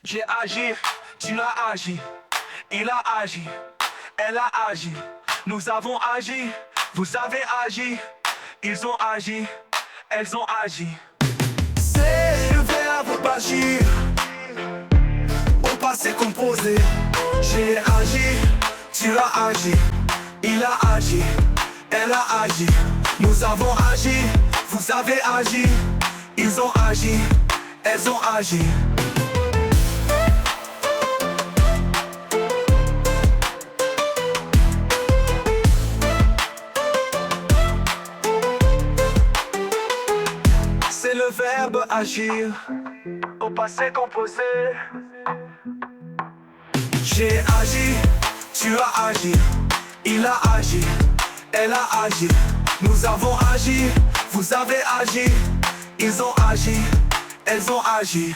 J'ai agi, tu as agi, il a agi, elle a agi, nous avons agi, vous avez agi, ils ont agi, elles ont agi. C'est le verbe agir, au passé composé. J'ai agi, tu as agi, il a agi, elle a agi, nous avons agi, vous avez agi, ils ont agi, elles ont agi. C'est le verbe agir, au passé composé. J'ai agi, tu as agi, il a agi, elle a agi, nous avons agi, vous avez agi, ils ont agi, elles ont agi.